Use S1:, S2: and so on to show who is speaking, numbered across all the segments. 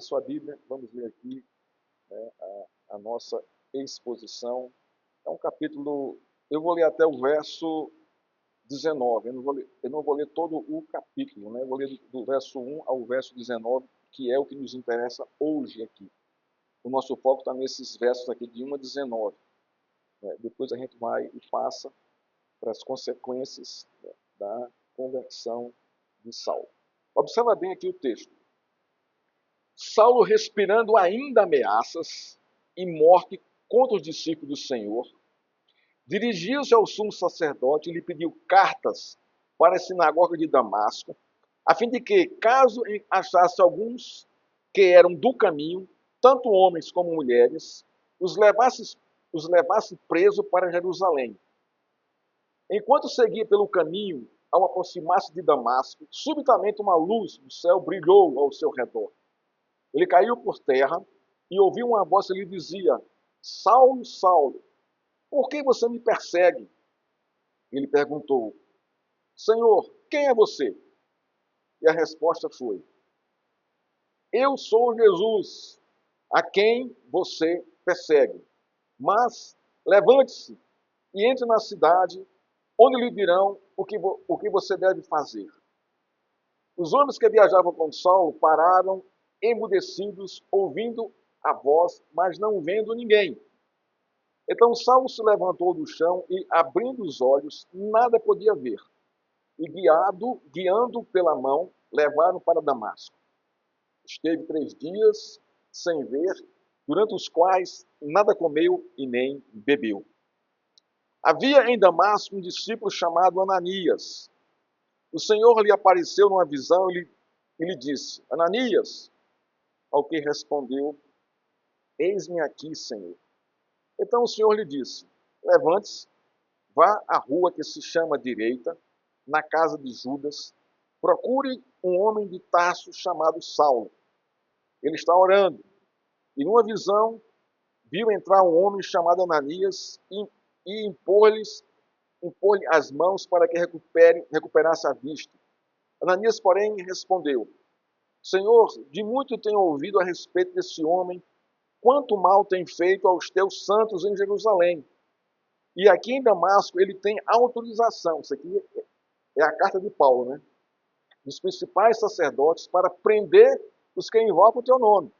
S1: sua Bíblia, vamos ler aqui, né, a nossa exposição. É um capítulo, eu vou ler até o verso 19, eu não vou ler todo o capítulo, né? Eu vou ler do verso 1 ao verso 19, que é o que nos interessa hoje aqui. O nosso foco está nesses versos aqui de 1 a 19. Né? Depois a gente vai e passa para as consequências, né, da conversão de Saulo. Observa bem aqui o texto. Saulo, respirando ainda ameaças e morte contra os discípulos do Senhor, dirigiu-se ao sumo sacerdote e lhe pediu cartas para a sinagoga de Damasco, a fim de que, caso achasse alguns que eram do caminho, tanto homens como mulheres, os levasse preso para Jerusalém. Enquanto seguia pelo caminho, ao aproximar-se de Damasco, subitamente uma luz do céu brilhou ao seu redor. Ele caiu por terra e ouviu uma voz que lhe dizia: Saulo, Saulo, por que você me persegue? Ele perguntou: Senhor, quem é você? E a resposta foi: Eu sou Jesus, a quem você persegue. Mas levante-se e entre na cidade, onde lhe dirão o que você deve fazer. Os homens que viajavam com Saulo pararam emudecidos, ouvindo a voz, mas não vendo ninguém. Então Saulo se levantou do chão e, abrindo os olhos, nada podia ver. E guiando pela mão, levaram para Damasco. Esteve 3 dias sem ver, durante os quais nada comeu e nem bebeu. Havia em Damasco um discípulo chamado Ananias. O Senhor lhe apareceu numa visão e lhe disse: Ananias, ao que respondeu: Eis-me aqui, Senhor. Então o Senhor lhe disse: Levante-se, vá à rua que se chama Direita, na casa de Judas, procure um homem de Tarso chamado Saulo. Ele está orando. E numa visão, viu entrar um homem chamado Ananias e impor-lhe as mãos para que recuperasse a vista. Ananias, porém, respondeu: Senhor, de muito tenho ouvido a respeito desse homem, quanto mal tem feito aos teus santos em Jerusalém. E aqui em Damasco ele tem autorização, isso aqui é a carta de Paulo, né? Dos principais sacerdotes para prender os que invocam o teu nome.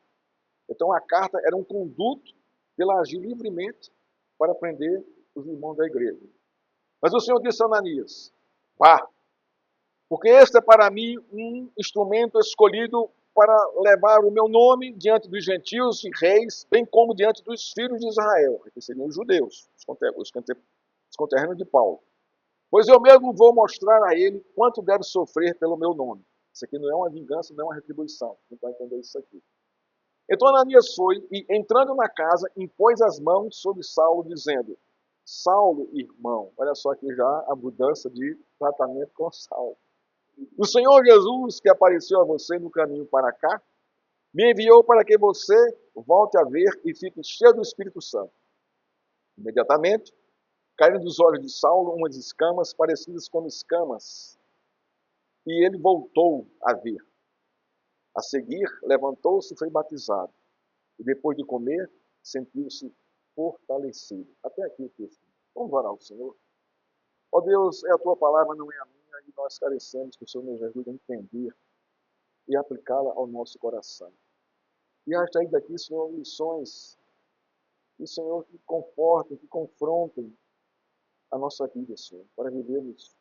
S1: Então a carta era um conduto de ele agir livremente para prender os irmãos da igreja. Mas o Senhor disse a Ananias: vá, porque este é para mim um instrumento escolhido para levar o meu nome diante dos gentios e reis, bem como diante dos filhos de Israel, que seriam os judeus, os conterrâneos de Paulo. Pois eu mesmo vou mostrar a ele quanto deve sofrer pelo meu nome. Isso aqui não é uma vingança, não é uma retribuição. Não vai entender isso aqui. Então Ananias foi e, entrando na casa, impôs as mãos sobre Saulo, dizendo: Saulo, irmão. Olha só aqui já a mudança de tratamento com Saulo. O Senhor Jesus, que apareceu a você no caminho para cá, me enviou para que você volte a ver e fique cheio do Espírito Santo. Imediatamente, caíram dos olhos de Saulo umas escamas parecidas com escamas, e ele voltou a ver. A seguir, levantou-se e foi batizado. E depois de comer, sentiu-se fortalecido. Até aqui o texto. Vamos orar ao Senhor. Ó Deus, é a tua palavra, não é a minha, e nós carecemos que o Senhor nos ajude a entender e aplicá-la ao nosso coração. E acha aí daqui, Senhor, lições, e Senhor, que confortem, que confrontem a nossa vida, Senhor, para vivermos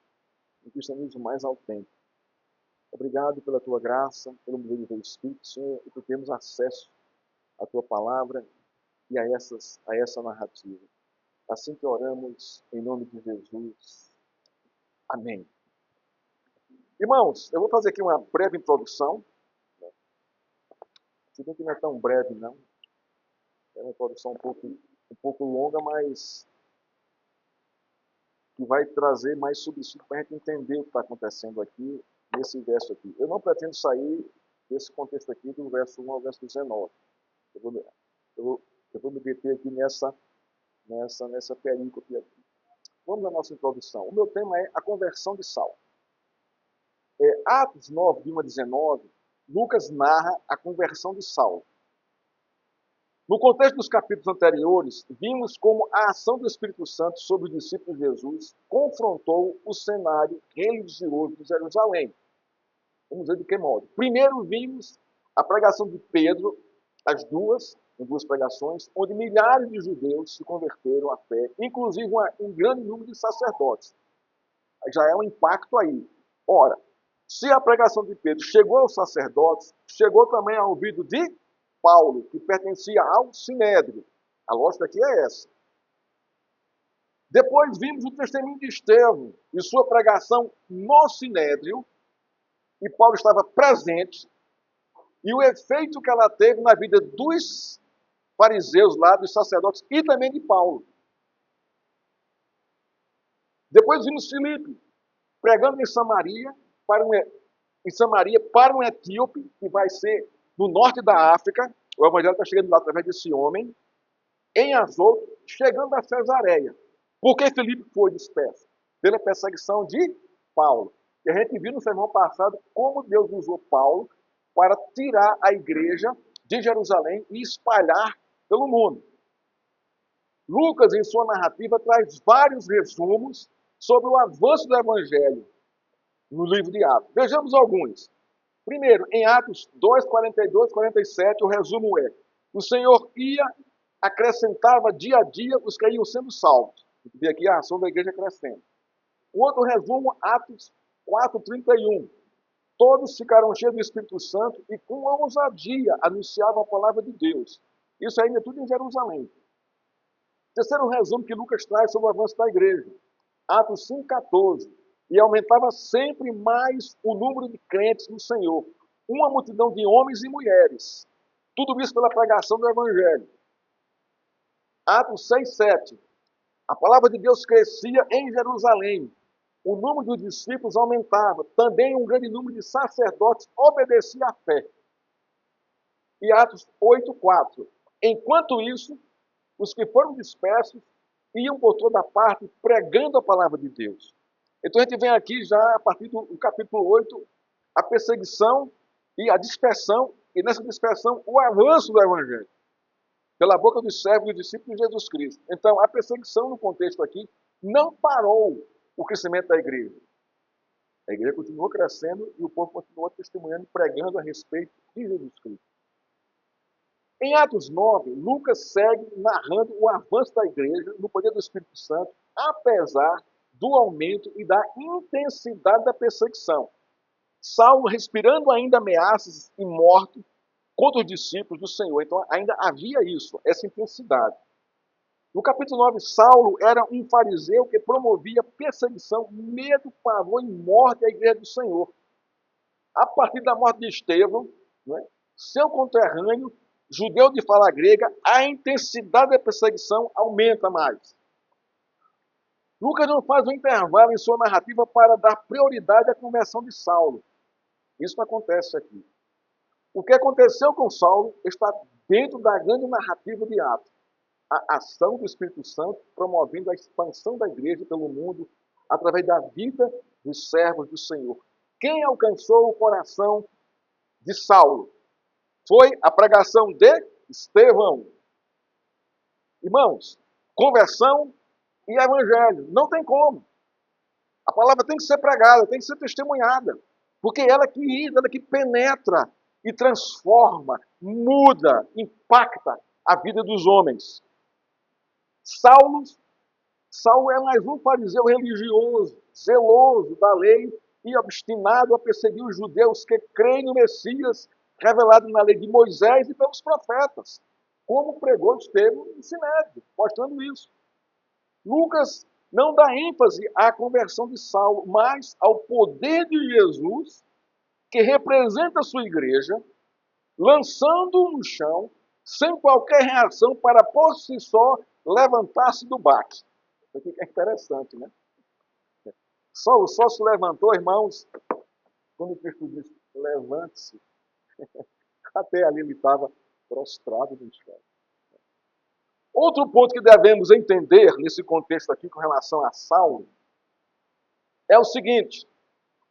S1: um cristianismo mais autêntico. Obrigado pela tua graça, pelo poder do teu Espírito, Senhor, e por termos acesso à tua palavra e a essa narrativa. Assim que oramos, em nome de Jesus. Amém. Irmãos, eu vou fazer aqui uma breve introdução. Se bem que não é tão breve, não. É uma introdução um pouco longa, mas que vai trazer mais subsídio para a gente entender o que está acontecendo aqui, nesse verso aqui. Eu não pretendo sair desse contexto aqui, do verso 1 ao verso 19. Eu vou me deter aqui nessa perícope aqui. Vamos à nossa introdução. O meu tema é a conversão de Saulo. Atos 9, de 1 a 19, Lucas narra a conversão de Saulo. No contexto dos capítulos anteriores, vimos como a ação do Espírito Santo sobre os discípulos de Jesus confrontou o cenário religioso de Jerusalém. Vamos ver de que modo. Primeiro vimos a pregação de Pedro, em duas pregações, onde milhares de judeus se converteram à fé, inclusive um grande número de sacerdotes. Já é um impacto aí. Ora, se a pregação de Pedro chegou aos sacerdotes, chegou também ao ouvido de Paulo, que pertencia ao Sinédrio. A lógica aqui é essa. Depois vimos o testemunho de Estevão e sua pregação no Sinédrio, e Paulo estava presente, e o efeito que ela teve na vida dos fariseus lá, dos sacerdotes e também de Paulo. Depois vimos Filipe pregando em Samaria para um etíope que vai ser no norte da África. O evangelho está chegando lá através desse homem, em Azoto, chegando a Cesareia. Por que Filipe foi disperso? Pela perseguição de Paulo. E a gente viu no sermão passado como Deus usou Paulo para tirar a igreja de Jerusalém e espalhar pelo mundo. Lucas, em sua narrativa, traz vários resumos sobre o avanço do evangelho no livro de Atos. Vejamos alguns. Primeiro, em Atos 2, 42, 47, o resumo é: o Senhor acrescentava dia a dia os que iam sendo salvos. E aqui a ação da igreja crescendo. O outro resumo, Atos 4, 31. Todos ficaram cheios do Espírito Santo e com ousadia anunciavam a palavra de Deus. Isso ainda é tudo em Jerusalém. Terceiro resumo que Lucas traz sobre o avanço da igreja. Atos 5,14. E aumentava sempre mais o número de crentes no Senhor. Uma multidão de homens e mulheres. Tudo isso pela pregação do Evangelho. Atos 6,7. A palavra de Deus crescia em Jerusalém. O número dos discípulos aumentava. Também um grande número de sacerdotes obedecia à fé. E Atos 8,4. Enquanto isso, os que foram dispersos iam por toda parte pregando a palavra de Deus. Então a gente vem aqui já a partir do capítulo 8, a perseguição e a dispersão, e nessa dispersão o avanço do Evangelho, pela boca dos servos e dos discípulos de Jesus Cristo. Então a perseguição no contexto aqui não parou o crescimento da igreja. A igreja continuou crescendo e o povo continuou testemunhando, pregando a respeito de Jesus Cristo. Em Atos 9, Lucas segue narrando o avanço da igreja no poder do Espírito Santo, apesar do aumento e da intensidade da perseguição. Saulo respirando ainda ameaças e morte contra os discípulos do Senhor. Então ainda havia isso, essa intensidade. No capítulo 9, Saulo era um fariseu que promovia perseguição, medo, pavor e morte à igreja do Senhor. A partir da morte de Estevão, seu conterrâneo, judeu de fala grega, a intensidade da perseguição aumenta mais. Lucas não faz um intervalo em sua narrativa para dar prioridade à conversão de Saulo. Isso não acontece aqui. O que aconteceu com Saulo está dentro da grande narrativa de Atos. A ação do Espírito Santo promovendo a expansão da igreja pelo mundo através da vida dos servos do Senhor. Quem alcançou o coração de Saulo? Foi a pregação de Estevão. Irmãos, conversão e evangelho. Não tem como. A palavra tem que ser pregada, tem que ser testemunhada. Porque ela que penetra e transforma, muda, impacta a vida dos homens. Saulo é mais um fariseu religioso, zeloso da lei e obstinado a perseguir os judeus que creem no Messias revelado na lei de Moisés e pelos profetas, como pregou Estevão no Sinédrio, mostrando isso. Lucas não dá ênfase à conversão de Saulo, mas ao poder de Jesus, que representa a sua igreja, lançando-o no chão, sem qualquer reação para por si só levantar-se do baque. Isso aqui é interessante, né? Saulo só se levantou, irmãos, quando Cristo disse, levante-se. Até ali ele estava prostrado no chão. Outro ponto que devemos entender nesse contexto aqui com relação a Saulo é o seguinte: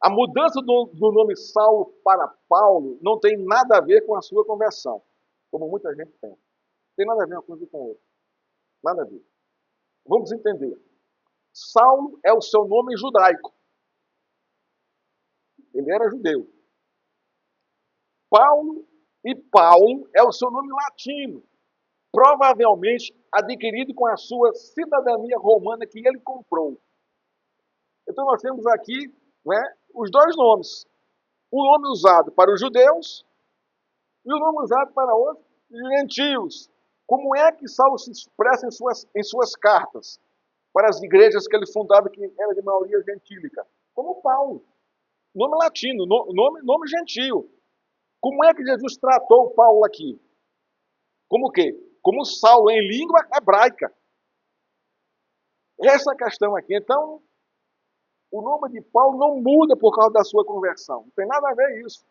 S1: A mudança do nome Saulo para Paulo não tem nada a ver com a sua conversão, como muita gente pensa. Não tem nada a ver uma coisa com a outra. Nada a ver. Vamos entender. Saulo é o seu nome judaico. Ele era judeu. Paulo é o seu nome latino, provavelmente adquirido com a sua cidadania romana que ele comprou. Então nós temos aqui, né, os dois nomes. O nome usado para os judeus e o nome usado para os gentios. Como é que Saulo se expressa em suas cartas para as igrejas que ele fundava, que era de maioria gentílica? Como Paulo. Nome latino, nome gentio. Como é que Jesus tratou Paulo aqui? Como o quê? Como Saulo em língua hebraica. Essa é a questão aqui. Então, o nome de Paulo não muda por causa da sua conversão. Não tem nada a ver isso.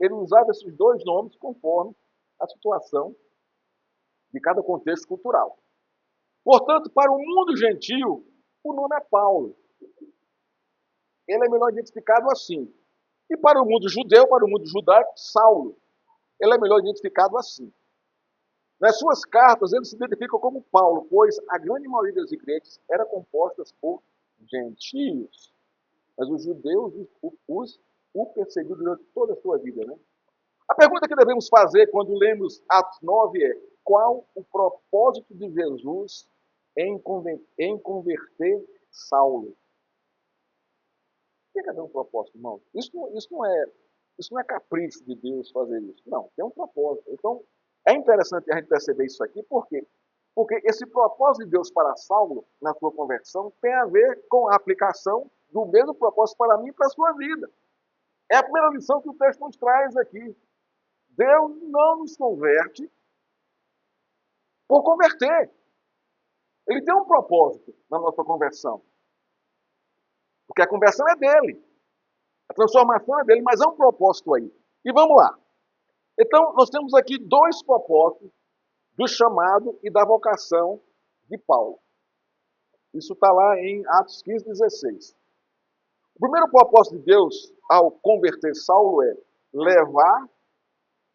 S1: Ele usava esses dois nomes conforme a situação de cada contexto cultural. Portanto, para o mundo gentil, o nome é Paulo. Ele é melhor identificado assim. E para o mundo judeu, para o mundo judaico, Saulo. Ele é melhor identificado assim. Nas suas cartas, ele se identifica como Paulo, pois a grande maioria das igrejas era composta por gentios. Mas os judeus o perseguiram durante toda a sua vida. Né? A pergunta que devemos fazer quando lemos Atos 9 é: qual o propósito de Jesus em converter Saulo? Tem que haver um propósito, irmão. Isso não é capricho de Deus fazer isso. Não, tem um propósito. Então, é interessante a gente perceber isso aqui, por quê? Porque esse propósito de Deus para Saulo, na sua conversão, tem a ver com a aplicação do mesmo propósito para mim e para a sua vida. É a primeira lição que o texto nos traz aqui. Deus não nos converte por converter. Ele tem um propósito na nossa conversão. Porque a conversão é dele. A transformação é dele, mas há um propósito aí. E vamos lá. Então, nós temos aqui dois propósitos do chamado e da vocação de Paulo. Isso está lá em Atos 15, 16. O primeiro propósito de Deus ao converter Saulo é levar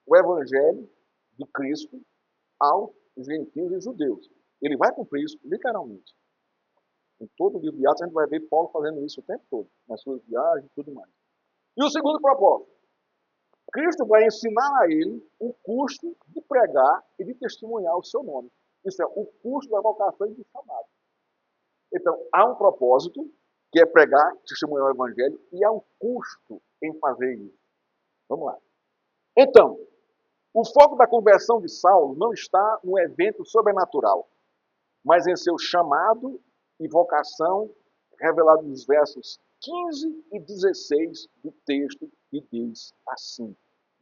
S1: o evangelho de Cristo aos gentios e judeus. Ele vai cumprir isso literalmente. Em todo o livro de Atos a gente vai ver Paulo fazendo isso o tempo todo, nas suas viagens e tudo mais. E o segundo propósito, Cristo vai ensinar a ele o custo de pregar e de testemunhar o seu nome. Isso é o custo da vocação e do chamado. Então, há um propósito, que é pregar, testemunhar o evangelho, e há um custo em fazer isso. Vamos lá. Então, o foco da conversão de Saulo não está no evento sobrenatural, mas em seu chamado e vocação revelado nos versos 15 e 16 do texto, que diz assim,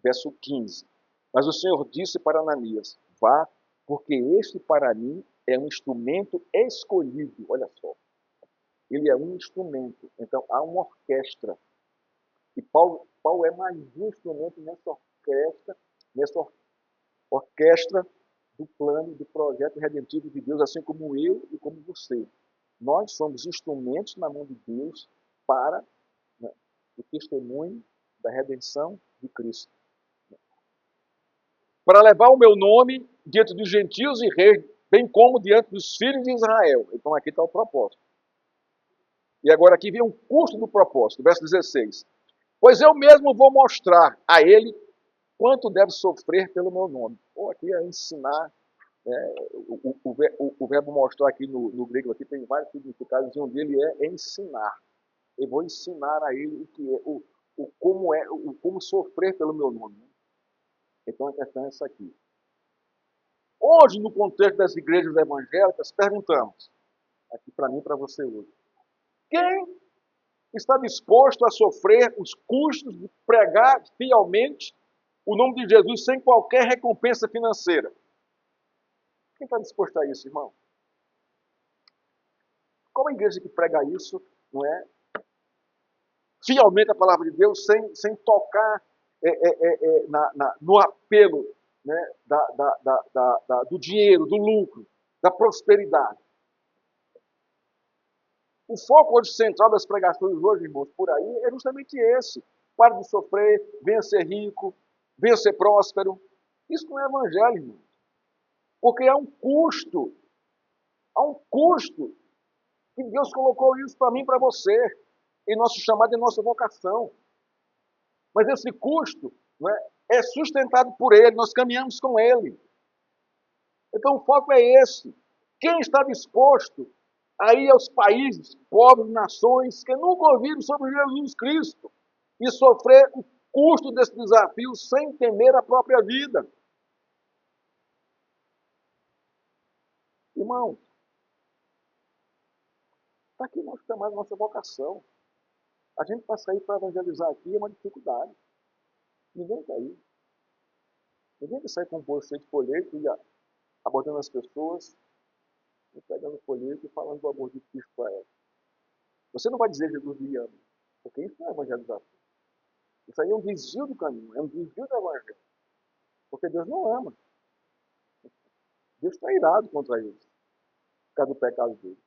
S1: verso 15. Mas o Senhor disse para Ananias: vá, porque este para mim é um instrumento escolhido. Olha só. Ele é um instrumento. Então, há uma orquestra. E Paulo é mais um instrumento nessa orquestra do plano, do projeto redentivo de Deus, assim como eu e como você. Nós somos instrumentos na mão de Deus para, né, o testemunho da redenção de Cristo. Para levar o meu nome diante dos gentios e reis, bem como diante dos filhos de Israel. Então aqui está o propósito. E agora aqui vem um custo do propósito, verso 16. Pois eu mesmo vou mostrar a ele quanto deve sofrer pelo meu nome. Ou aqui é ensinar. O verbo mostrar aqui no grego aqui tem vários significados, e um dele é ensinar. Eu vou ensinar a ele o que é, como sofrer pelo meu nome. Então a questão é essa aqui. Hoje, no contexto das igrejas evangélicas, perguntamos, aqui para mim e para você hoje, quem está disposto a sofrer os custos de pregar fielmente o nome de Jesus sem qualquer recompensa financeira? Quem está disposto a isso, irmão? Qual a igreja que prega isso, não é? Fielmente a palavra de Deus, sem tocar no apelo, né, do dinheiro, do lucro, da prosperidade. O foco hoje central das pregações hoje, irmãos, por aí, é justamente esse. Pare de sofrer, venha ser rico, venha ser próspero. Isso não é evangelho, irmão. Porque há um custo que Deus colocou isso para mim e para você, em nosso chamado e nossa vocação. Mas esse custo, não é sustentado por Ele, nós caminhamos com Ele. Então o foco é esse. Quem está disposto a ir aos países, povos, nações que nunca ouviram sobre Jesus Cristo e sofrer o custo desse desafio sem temer a própria vida? Irmão, está aqui nosso chamado, nossa vocação. A gente para sair para evangelizar aqui é uma dificuldade. Ninguém quer ir. Ninguém quer sair com um bolso cheio de folheto e abordando as pessoas, e pegando folheto e falando do amor de Cristo para elas. Você não vai dizer Jesus me ama, porque isso não é evangelização. Isso aí é um desvio do caminho, é um desvio do evangelho. Porque Deus não ama. Deus está irado contra eles, por causa do pecado dele.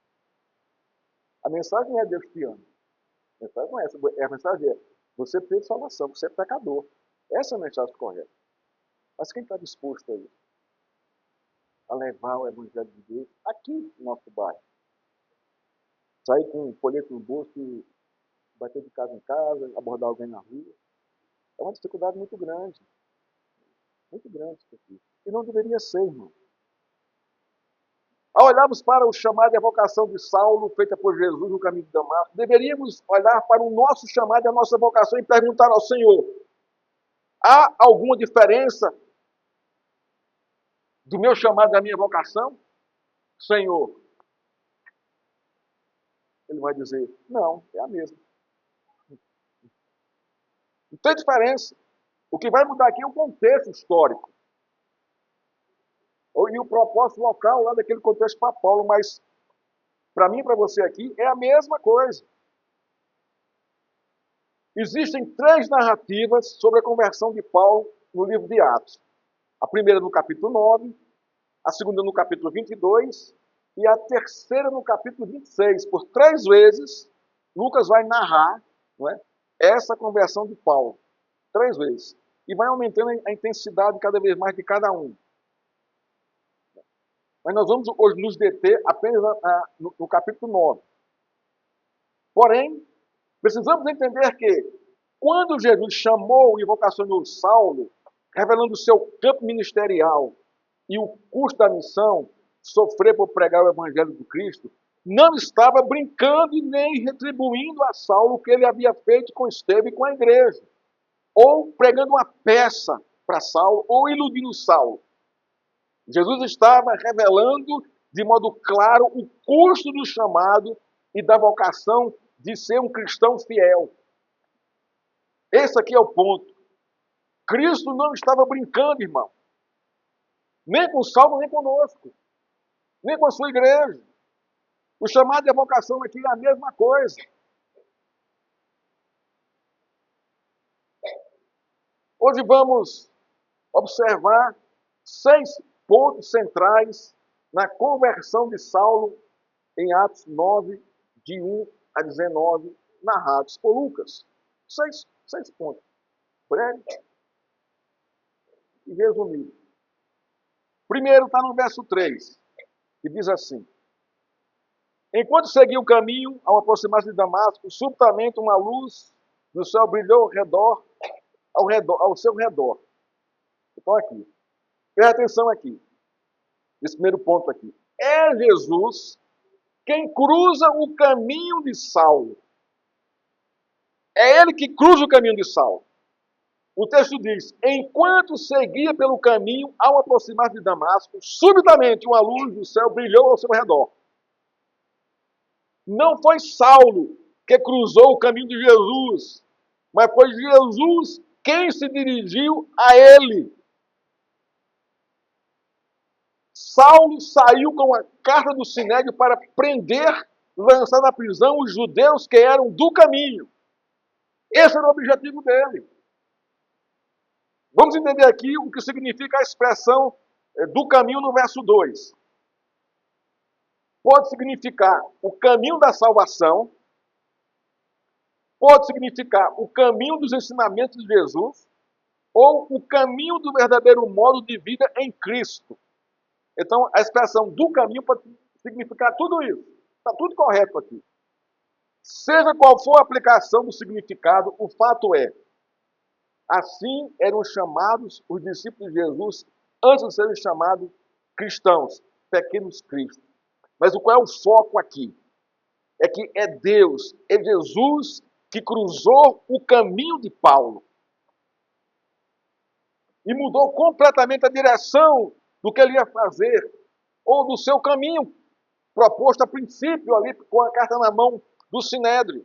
S1: A mensagem não é Deus te ama. A mensagem não é essa. A mensagem é você precisa de salvação, você é pecador. Essa é a mensagem correta. Mas quem está disposto a isso? A levar o evangelho de Deus aqui no nosso bairro? Sair com um folheto no bolso e bater de casa em casa, abordar alguém na rua. É uma dificuldade muito grande. Muito grande isso aqui. E não deveria ser, irmão. Ao olharmos para o chamado e a vocação de Saulo, feita por Jesus no caminho de Damasco, deveríamos olhar para o nosso chamado e a nossa vocação e perguntar ao Senhor: há alguma diferença do meu chamado e da minha vocação? Senhor, ele vai dizer: não, é a mesma. Não tem diferença. O que vai mudar aqui é o contexto histórico. E o propósito local lá daquele contexto para Paulo, mas para mim e para você aqui é a mesma coisa. Existem 3 narrativas sobre a conversão de Paulo no livro de Atos. A primeira no capítulo 9, a segunda no capítulo 22 e a terceira no capítulo 26. Por 3 vezes, Lucas vai narrar, não é, essa conversão de Paulo. 3 vezes. E vai aumentando a intensidade cada vez mais de cada um. Mas nós vamos hoje nos deter apenas no capítulo 9. Porém, precisamos entender que quando Jesus chamou e vocacionou Saulo, revelando o seu campo ministerial e o custo da missão, sofrer por pregar o evangelho do Cristo, não estava brincando e nem retribuindo a Saulo o que ele havia feito com Estevão e com a igreja, ou pregando uma peça para Saulo, ou iludindo Saulo. Jesus estava revelando de modo claro o custo do chamado e da vocação de ser um cristão fiel. Esse aqui é o ponto. Cristo não estava brincando, irmão. Nem com Saulo, nem conosco. Nem com a sua igreja. O chamado e a vocação aqui é a mesma coisa. Hoje vamos observar 6 pontos centrais na conversão de Saulo em Atos 9, de 1 a 19, narrados por Lucas. 6 pontos. Breve e resumido. Primeiro está no verso 3, que diz assim: enquanto seguia o caminho, ao aproximar-se de Damasco, subitamente uma luz do céu brilhou ao seu redor. Então aqui, presta atenção aqui, nesse primeiro ponto aqui. É Jesus quem cruza o caminho de Saulo. É ele que cruza o caminho de Saulo. O texto diz: enquanto seguia pelo caminho, ao aproximar de Damasco, subitamente uma luz do céu brilhou ao seu redor. Não foi Saulo que cruzou o caminho de Jesus, mas foi Jesus quem se dirigiu a ele. Saulo saiu com a carta do Sinédrio para prender, lançar na prisão os judeus que eram do caminho. Esse era o objetivo dele. Vamos entender aqui o que significa a expressão do caminho no verso 2. pode significar o caminho da salvação, pode significar o caminho dos ensinamentos de Jesus, ou o caminho do verdadeiro modo de vida em Cristo. Então, a expressão do caminho pode significar tudo isso. Está tudo correto aqui. Seja qual for a aplicação do significado, o fato é, assim eram chamados os discípulos de Jesus antes de serem chamados cristãos, pequenos cristos. Mas qual é o foco aqui? É que é Deus, é Jesus que cruzou o caminho de Paulo e mudou completamente a direção do que ele ia fazer, ou do seu caminho proposto a princípio ali com a carta na mão do Sinédrio.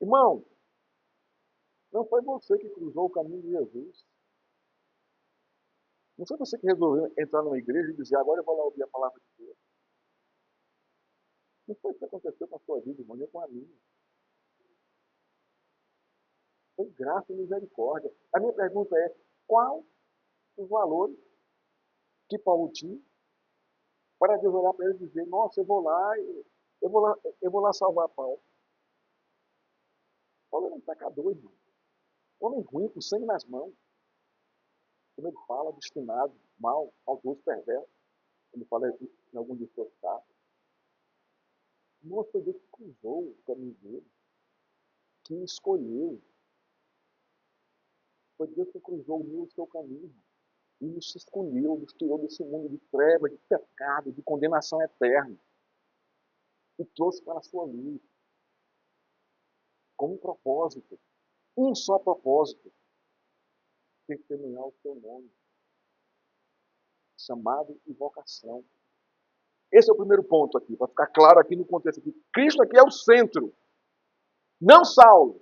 S1: Irmão, não foi você que cruzou o caminho de Jesus. Não foi você que resolveu entrar numa igreja e dizer, agora eu vou lá ouvir a palavra de Deus. Não foi isso que aconteceu com a sua vida, irmão, nem com a minha. Foi graça e misericórdia. A minha pergunta é, qual os valores que Paulo tinha para Deus olhar para ele e dizer, nossa, eu vou lá salvar Paulo. Paulo era um pecador, irmão. Homem ruim, com sangue nas mãos. Como ele fala, obstinado, mal, maldoso, perverso. Como fala em alguns de seus casos. Não foi Deus que cruzou o caminho dele, que escolheu. Foi Deus que cruzou o meu e o seu caminho. E nos escolheu, nos tirou desse mundo de trevas, de pecado, de condenação eterna. E trouxe para a sua luz. Com um propósito. Um só propósito. Testemunhar o seu nome. Chamado e vocação. Esse é o primeiro ponto aqui, para ficar claro aqui no contexto aqui. Cristo aqui é o centro. Não Saulo.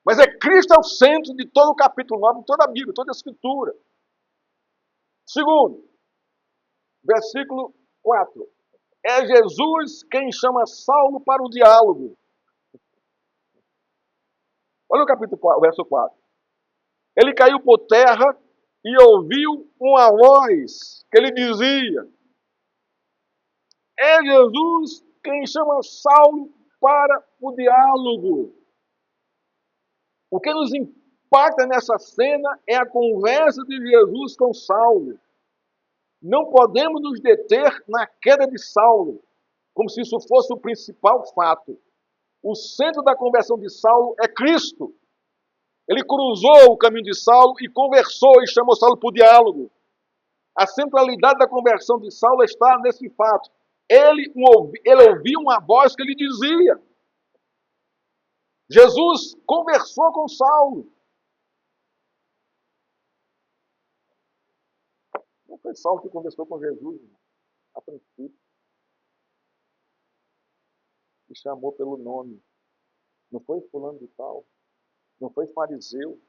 S1: Mas é Cristo é o centro de todo o capítulo 9, de toda a Bíblia, toda a Escritura. Segundo, versículo 4. É Jesus quem chama Saulo para o diálogo. Olha o capítulo 4, o verso 4. Ele caiu por terra e ouviu uma voz que lhe dizia: é Jesus quem chama Saulo para o diálogo. O que nos impacta nessa cena é a conversa de Jesus com Saulo. Não podemos nos deter na queda de Saulo, como se isso fosse o principal fato. O centro da conversão de Saulo é Cristo. Ele cruzou o caminho de Saulo e conversou e chamou Saulo para o diálogo. A centralidade da conversão de Saulo está nesse fato. Ele ouviu uma voz que lhe dizia. Jesus conversou com Saulo. Não foi Saulo que conversou com Jesus, a princípio. E chamou pelo nome. Não foi fulano de tal. Não foi fariseu.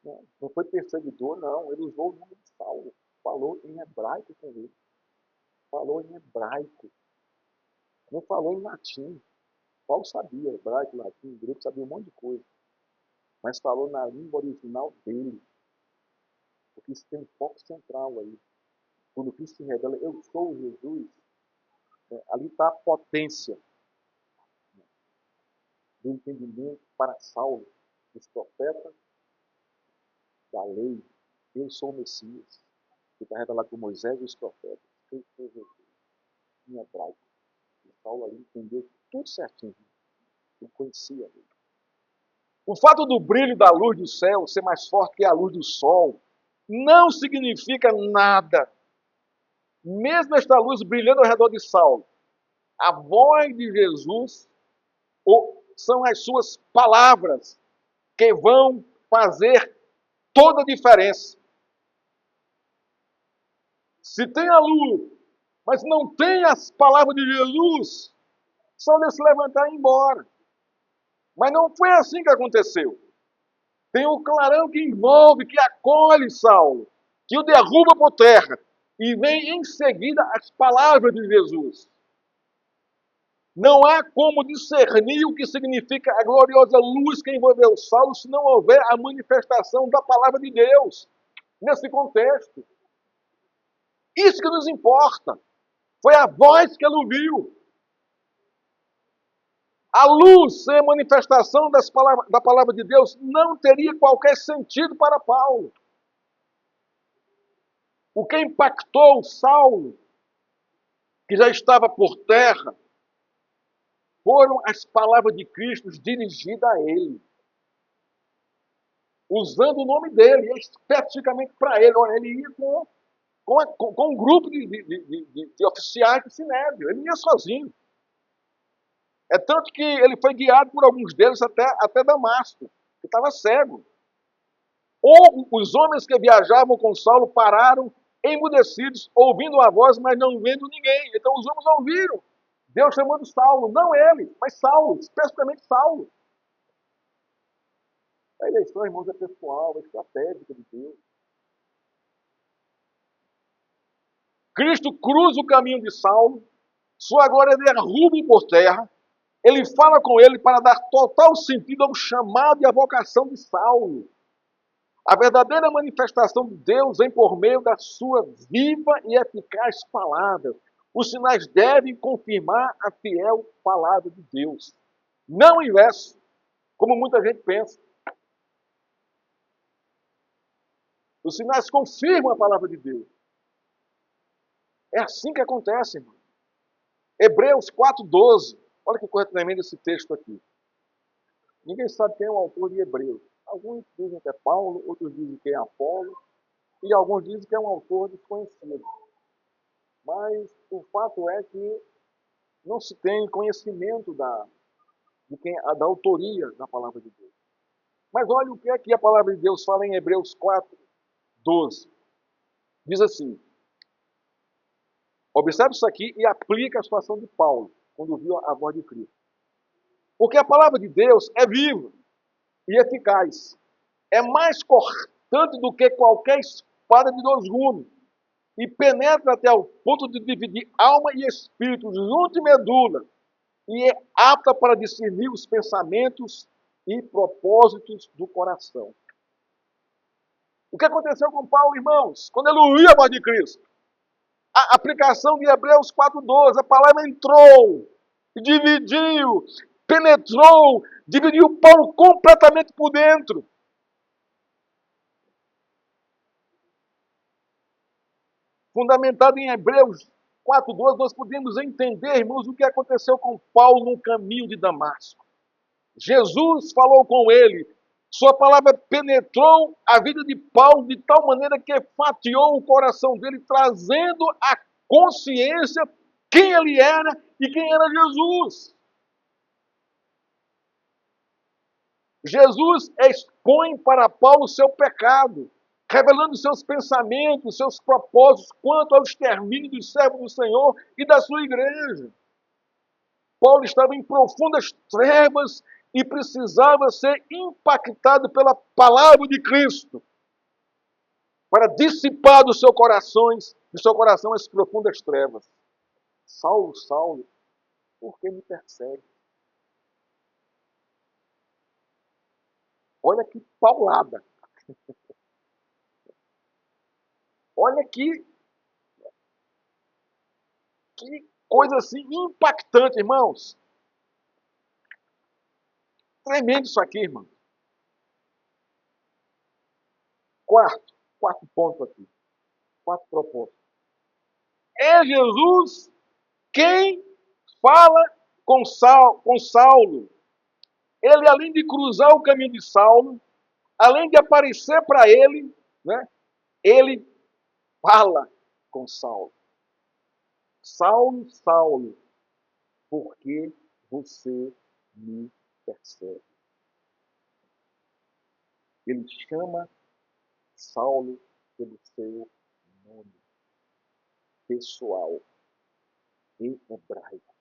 S1: Não foi perseguidor, não. Ele usou o nome de Saulo. Falou em hebraico com ele. Falou em hebraico. Não falou em latim. Paulo sabia hebraico, latim, grego, sabia um monte de coisa. Mas falou na língua original dele. Porque isso tem um foco central aí. Quando Cristo se revela, eu sou Jesus, ali está a potência do entendimento para Saulo, dos profetas, da lei. Eu sou o Messias, que está revelado por Moisés e os profetas. Eu sou Jesus, em hebraico. E Saulo ali entendeu tudo certinho. Ele conhecia ele. O fato do brilho da luz do céu ser mais forte que a luz do sol não significa nada. Mesmo esta luz brilhando ao redor de Saulo, a voz de Jesus são as suas palavras que vão fazer toda a diferença. Se tem a luz, mas não tem as palavras de Jesus, só de se levantar e ir embora. Mas não foi assim que aconteceu. Tem o clarão que envolve, que acolhe Saulo, que o derruba por terra, e vem em seguida as palavras de Jesus. Não há como discernir o que significa a gloriosa luz que envolveu Saulo se não houver a manifestação da palavra de Deus nesse contexto. Isso que nos importa. Foi a voz que ele ouviu. A luz sem a manifestação da palavra de Deus não teria qualquer sentido para Paulo. O que impactou Saulo, que já estava por terra, foram as palavras de Cristo dirigidas a ele. Usando o nome dele, especificamente para ele. Olha, ele ia com um grupo de oficiais de Sinédrio. Ele ia sozinho. É tanto que ele foi guiado por alguns deles até Damasco, que estava cego. Ou os homens que viajavam com Saulo pararam emudecidos, ouvindo a voz, mas não vendo ninguém. Então os homens ouviram Deus chamando Saulo, não ele, mas Saulo, especificamente Saulo. A eleição, irmãos, é pessoal, é estratégica de Deus. Cristo cruza o caminho de Saulo, sua glória derruba por terra, ele fala com ele para dar total sentido ao chamado e à vocação de Saulo. A verdadeira manifestação de Deus vem por meio da sua viva e eficaz palavra. Os sinais devem confirmar a fiel palavra de Deus. Não o inverso, como muita gente pensa. Os sinais confirmam a palavra de Deus. É assim que acontece, irmão. Hebreus 4:12. Olha que coisa tremenda esse texto aqui. Ninguém sabe quem é o autor de Hebreus. Alguns dizem que é Paulo, outros dizem que é Apolo, e alguns dizem que é um autor desconhecido. Mas o fato é que não se tem conhecimento da autoria da palavra de Deus. Mas olha o que é que a palavra de Deus fala em Hebreus 4:12. Diz assim, observe isso aqui e aplica a situação de Paulo, quando viu a voz de Cristo. Porque a palavra de Deus é viva e eficaz. É mais cortante do que qualquer espada de 2 gumes. E penetra até o ponto de dividir alma e espírito, junto e medula. E é apta para discernir os pensamentos e propósitos do coração. O que aconteceu com Paulo, irmãos? Quando ele ouviu a voz de Cristo. A aplicação de Hebreus 4:12, a palavra entrou, dividiu, penetrou, dividiu Paulo completamente por dentro. Fundamentado em Hebreus 4:12, nós podemos entender, irmãos, o que aconteceu com Paulo no caminho de Damasco. Jesus falou com ele, sua palavra penetrou a vida de Paulo de tal maneira que fatiou o coração dele, trazendo a consciência quem ele era e quem era Jesus. Jesus expõe para Paulo o seu pecado, revelando seus pensamentos, seus propósitos quanto ao extermínio dos servos do Senhor e da sua igreja. Paulo estava em profundas trevas e precisava ser impactado pela palavra de Cristo para dissipar do seu coração as profundas trevas. Saulo, Saulo, por que me persegue? Olha que paulada. Olha que coisa assim impactante, irmãos. Tremendo isso aqui, irmão. Quarto ponto aqui. 4 propósitos. É Jesus quem fala com Saulo. Ele, além de cruzar o caminho de Saulo, além de aparecer para ele, né, ele fala com Saulo. Saulo, Saulo, por que você me persegue? Ele chama Saulo pelo seu nome pessoal em hebraico.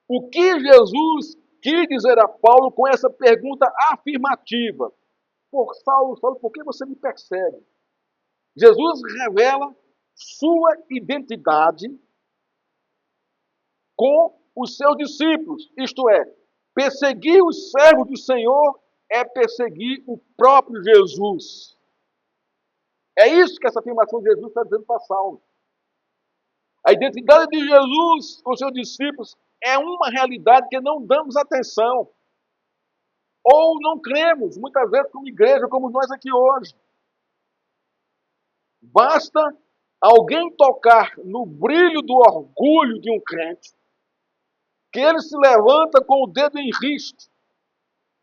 S1: O que Jesus quis dizer a Paulo com essa pergunta afirmativa? Por Saulo, Saulo, por que você me persegue? Jesus revela sua identidade com os seus discípulos, isto é, perseguir os servos do Senhor é perseguir o próprio Jesus. É isso que essa afirmação de Jesus está dizendo para Saulo. A identidade de Jesus com seus discípulos é uma realidade que não damos atenção. Ou não cremos, muitas vezes como igreja, como nós aqui hoje. Basta alguém tocar no brilho do orgulho de um crente, que ele se levanta com o dedo em risco,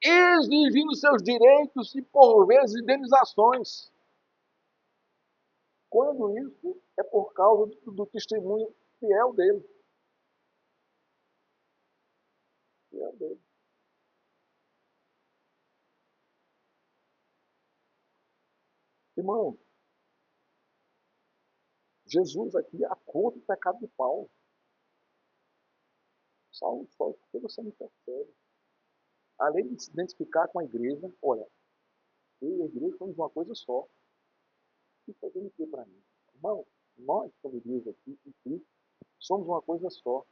S1: exigindo seus direitos e, por vezes, indenizações. Quando isso é por causa do testemunho fiel dele. Fiel dele. Irmão, Jesus aqui acusa o pecado de Paulo. Saulo, por que você me persegue? Além de se identificar com a igreja, olha, eu e a igreja somos uma coisa só. E fazendo o que para mim? Irmão, nós, como igreja aqui, em Cristo, somos uma coisa só.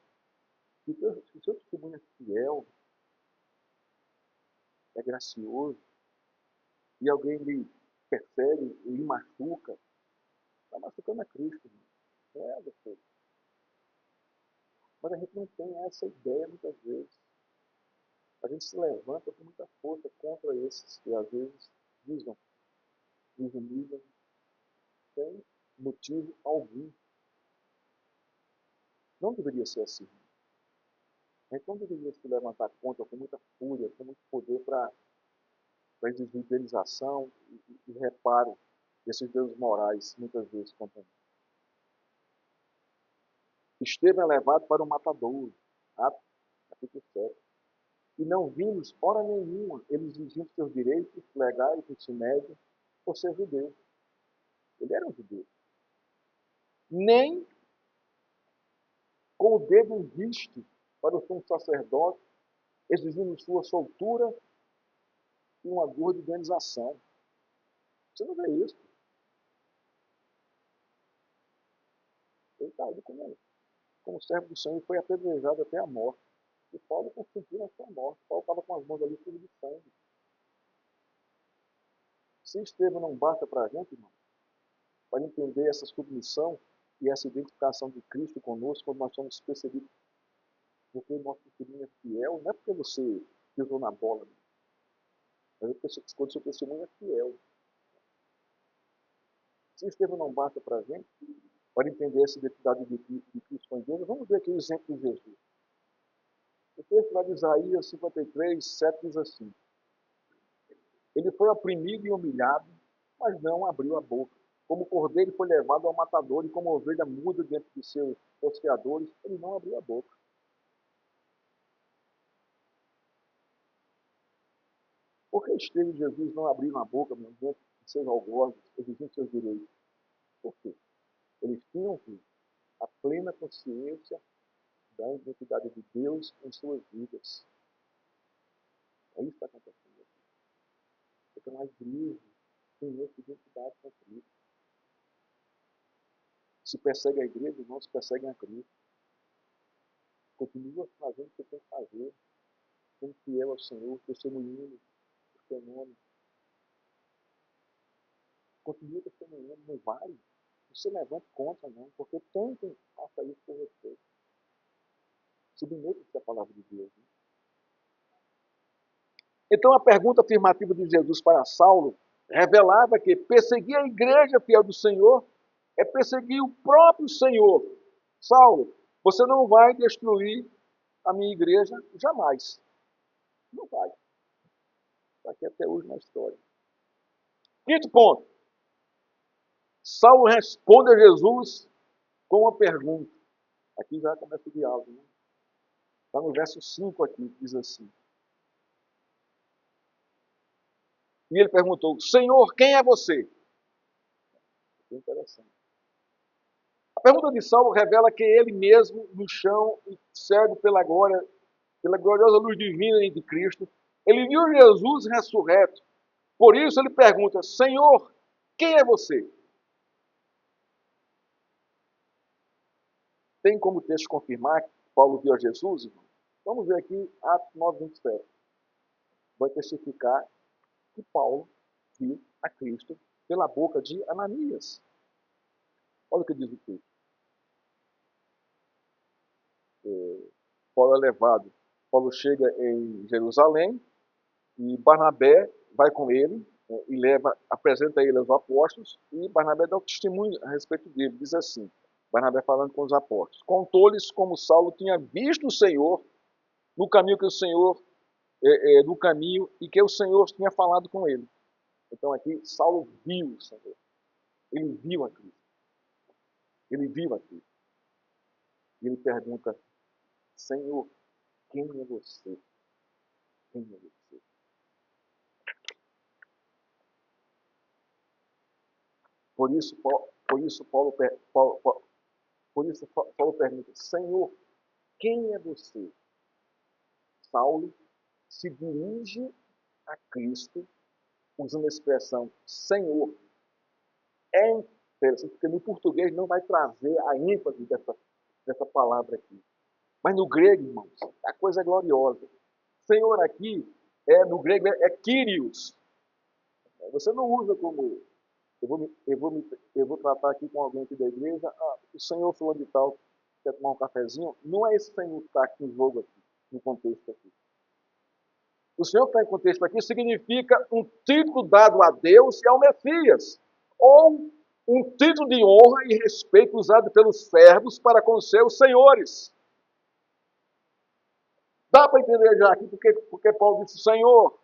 S1: Se o seu testemunho é fiel, é gracioso, e alguém lhe persegue, lhe machuca, está machucando a Cristo, irmão. Não é você. Mas a gente não tem essa ideia muitas vezes. A gente se levanta com muita força contra esses que às vezes nos humilham sem motivo algum. Não deveria ser assim. A gente não deveria se levantar contra com muita fúria, com muito poder para exigir indenização e reparo desses deuses morais, muitas vezes contra nós. Esteve levado para o matadouro, Atos capítulo 7. E não vimos, hora nenhuma, eles exigindo seus direitos legais no Sinédrio por ser judeu. Ele era um judeu. Nem com o dedo em visto para o sumo sacerdote, exigindo sua soltura e uma gorra de indenização. Você não vê isso. Ele está ali como servo do Senhor e foi apedrejado até a morte. E Paulo consentiu na sua morte. Paulo estava com as mãos ali sujas de sangue. Se Estevão não basta para a gente, irmão, para entender essa submissão e essa identificação de Cristo conosco quando nós somos perseguidos, porque o nosso testemunho é fiel, não é porque você pisou na bola, mas é porque quando o seu testemunho é fiel. Se Estevão não basta para a gente, para entender essa identidade de Cristo com Deus, vamos ver aqui o exemplo de Jesus. O texto lá de Isaías 53, 7 diz assim: Ele foi oprimido e humilhado, mas não abriu a boca. Como cordeiro foi levado ao matador e como ovelha muda diante de seus tosqueadores, ele não abriu a boca. Por que Estevão e Jesus não abriram a boca diante de seus algozes, exigindo seus direitos? Por quê? Eles tinham a plena consciência da identidade de Deus em suas vidas. É isso que está acontecendo aqui. Porque nós igreja tem essa identidade com Cristo. Se persegue a igreja, não se perseguem a Cristo. Continua fazendo o que você tem que fazer, sendo fiel ao Senhor, testemunhando o seu nome. Continua testemunhando, não vale. Não se levante contra, não, porque tem quem faça isso por você. Submeta-se à palavra de Deus. Né? Então, a pergunta afirmativa de Jesus para Saulo revelava que perseguir a igreja fiel do Senhor é perseguir o próprio Senhor. Saulo, você não vai destruir a minha igreja jamais. Não vai. Está aqui até hoje na história. Quinto ponto. Saulo responde a Jesus com uma pergunta. Aqui já começa o diálogo. Né? Está no verso 5 aqui, que diz assim. E ele perguntou, Senhor, quem é você? É interessante. A pergunta de Saulo revela que ele mesmo, no chão, cego pela gloriosa luz divina de Cristo, ele viu Jesus ressurreto. Por isso ele pergunta, Senhor, quem é você? Tem como o texto confirmar que Paulo viu a Jesus, irmão? Vamos ver aqui Atos 9, 27. Vai testificar que Paulo viu a Cristo pela boca de Ananias. Olha o que diz o texto. Paulo é levado. Paulo chega em Jerusalém e Barnabé vai com ele e apresenta ele aos apóstolos, e Barnabé dá um testemunho a respeito dele. Diz assim, Barnabé falando com os apóstolos: contou-lhes como Saulo tinha visto o Senhor no caminho no caminho, e que o Senhor tinha falado com ele. Então aqui Saulo viu o Senhor. Ele viu a Cristo. Ele viu a Cristo. E ele pergunta: Senhor, quem é você? Quem é você? Por isso Paulo pergunta: Senhor, quem é você? Saulo se dirige a Cristo usando a expressão Senhor. É interessante, porque no português não vai trazer a ênfase dessa palavra aqui. Mas no grego, irmãos, a coisa é gloriosa. Senhor aqui, no grego, é Kyrios. Você não usa como... Eu vou tratar aqui com alguém aqui da igreja, o Senhor fulano de tal quer tomar um cafezinho. Não é esse Senhor que está aqui em jogo, aqui, no contexto aqui. O Senhor que está em contexto aqui significa um título dado a Deus e ao Messias, ou um título de honra e respeito usado pelos servos para com seus senhores. Dá para entender já aqui porque Paulo disse Senhor.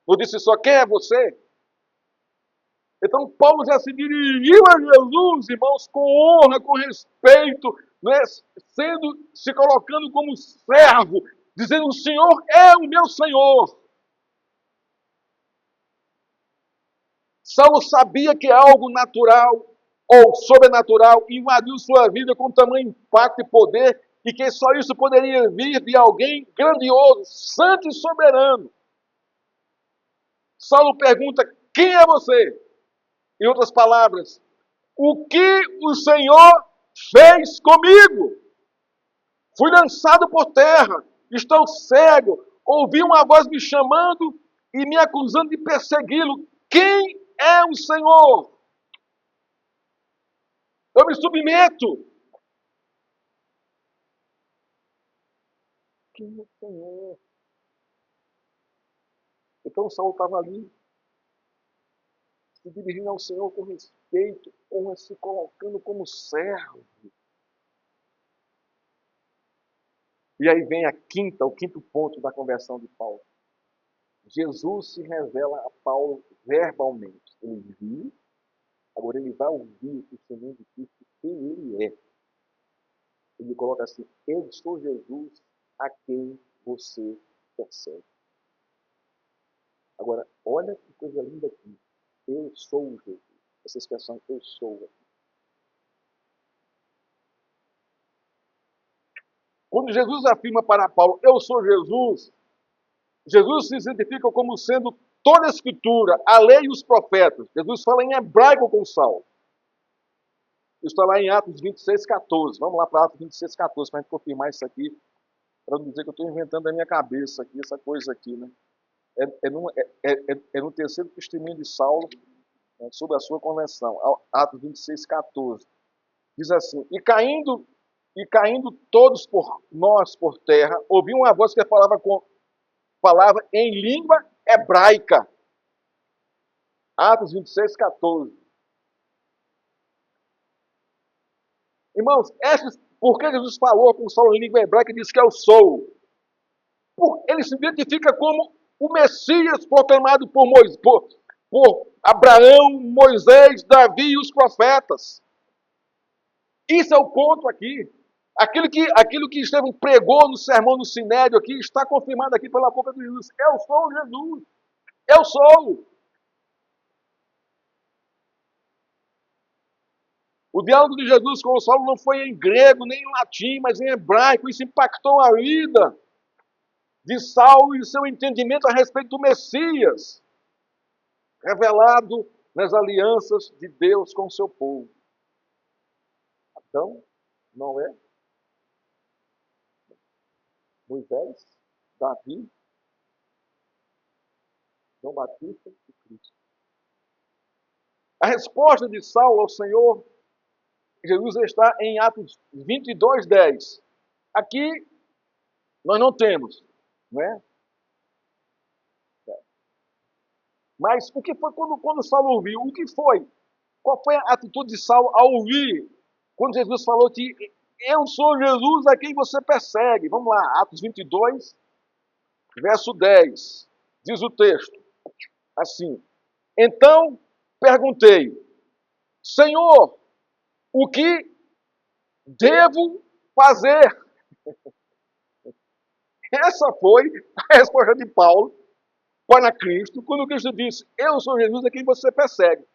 S1: Não disse só quem é você. Então Paulo já se dirigiu a Jesus, irmãos, com honra, com respeito, né? Se colocando como servo, dizendo: o Senhor é o meu Senhor. Saulo sabia que algo natural ou sobrenatural invadiu sua vida com tamanho impacto e poder, e que só isso poderia vir de alguém grandioso, santo e soberano. Saulo pergunta: quem é você? Em outras palavras, o que o Senhor fez comigo? Fui lançado por terra, estou cego, ouvi uma voz me chamando e me acusando de persegui-lo. Quem é o Senhor? Eu me submeto. Quem é o Senhor? Então Saulo estava ali, se dirigindo ao Senhor com respeito, se colocando como servo. E aí vem o quinto ponto da conversão de Paulo. Jesus se revela a Paulo verbalmente. Ele viu, agora ele vai ouvir o testemunho de Cristo, quem ele é. Ele coloca assim: eu sou Jesus a quem você persegue. Agora, olha que coisa linda aqui. Eu sou Jesus. Essa expressão, eu sou aqui. Quando Jesus afirma para Paulo: eu sou Jesus, Jesus se identifica como sendo toda a Escritura, a lei e os profetas. Jesus fala em hebraico com Saulo. Isso está lá em Atos 26:14. Vamos lá para Atos 26:14 para a gente confirmar isso aqui, para não dizer que eu estou inventando da minha cabeça aqui, essa coisa aqui, né? É no terceiro testemunho de Saulo, né, sobre a sua conversão. Atos 26:14. Diz assim: e caindo todos por terra, ouvi uma voz que falava em língua hebraica. Atos 26:14. Irmãos, por que Jesus falou com Saulo em língua hebraica e disse que eu sou? Ele se identifica como o Messias proclamado por Abraão, Moisés, Davi e os profetas. Isso é o ponto aqui. Aquilo que Estevão pregou no sermão do Sinédrio aqui está confirmado aqui pela boca de Jesus. Eu sou Jesus. Eu sou. O diálogo de Jesus com o Saulo não foi em grego, nem em latim, mas em hebraico. Isso impactou a vida de Saulo e seu entendimento a respeito do Messias, revelado nas alianças de Deus com o seu povo. Adão, Noé, Moisés, Davi, João Batista e Cristo. A resposta de Saulo ao Senhor Jesus está em Atos 22:10. Aqui Nós não temos, não é? Mas o que foi quando Saulo ouviu? O que foi? Qual foi a atitude de Saulo ao ouvir? Quando Jesus falou que eu sou Jesus a quem você persegue. Vamos lá, Atos 22, verso 10. Diz o texto assim: Então perguntei, Senhor, o que devo fazer? Essa foi a resposta de Paulo para Cristo, quando Cristo disse, eu sou Jesus a quem você persegue.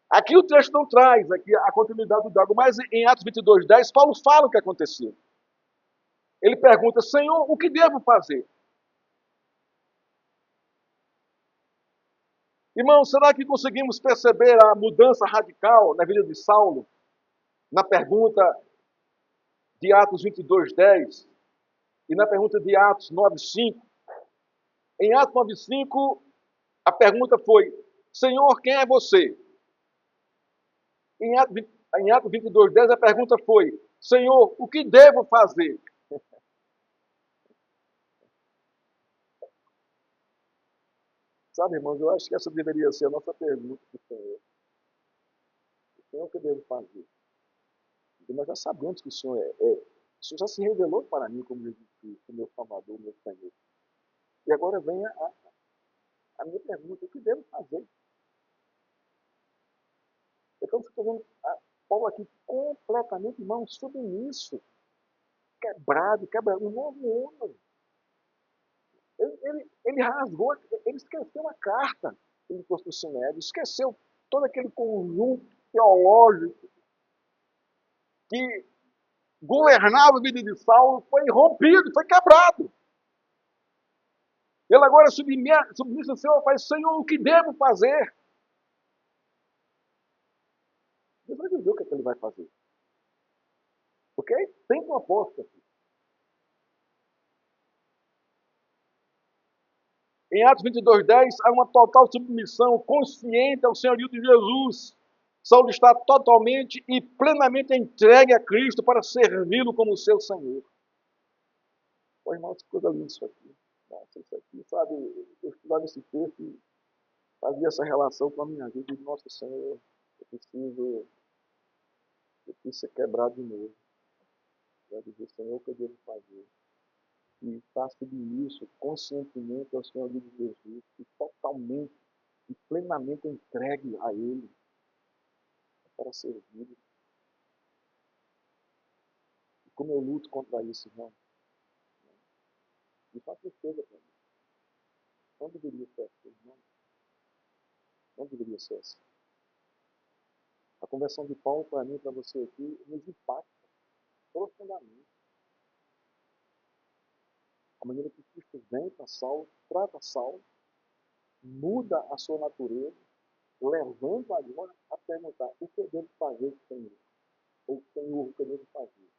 S1: Aqui o texto não traz aqui a continuidade do diálogo, mas em Atos 22, 10, Paulo fala o que aconteceu. Ele pergunta, Senhor, o que devo fazer? Irmão, será que conseguimos perceber a mudança radical na vida de Saulo? Na pergunta de Atos 22, 10 e na pergunta de Atos 9, 5. Em Atos 9, 5, a pergunta foi, Senhor, quem é você? Em Atos 22, 10, a pergunta foi, Senhor, o que devo fazer? Sabe, irmãos, eu acho que essa deveria ser a nossa pergunta para o Senhor. O Senhor, o que eu devo fazer? Porque nós já sabemos que o Senhor o Senhor já se revelou para mim como Jesus Cristo, meu Salvador, meu Senhor. E agora vem a minha pergunta, o que devo fazer? Então, você está vendo Paulo aqui completamente, irmão, submisso, quebrado, um novo homem. Ele rasgou, ele esqueceu a carta que ele trouxe do Sinédrio, esqueceu todo aquele conjunto teológico que governava a vida de Saulo, foi rompido, foi quebrado. Ele agora submissa ao Senhor, faz, Senhor, o que devo fazer? Deus vai dizer o que, ele vai fazer. Ok? Tem proposta. Em Atos 22, 10, há uma total submissão consciente ao senhorio de Jesus. Saulo está totalmente e plenamente entregue a Cristo para servi-lo como seu Senhor. Pô, irmão, que coisa linda isso aqui. Nossa, isso aqui, sabe, eu estudava esse texto e fazia essa relação com a minha vida. E, nossa, Senhor, eu preciso ser quebrado de novo. Eu dizer, Senhor, o que eu devo fazer? E estar submisso conscientemente ao senhorio de Jesus e totalmente e plenamente entregue a Ele para servir. E como eu luto contra isso, irmão? Isso é uma tristeza para mim. Não deveria ser assim, irmão. Não deveria ser assim. A conversão de Paulo, para mim e para você aqui, nos impacta profundamente. A maneira que Cristo vem para Saulo, trata Saulo, muda a sua natureza, levando agora a perguntar o que eu devo fazer, Senhor? Ou Senhor, o que eu devo fazer?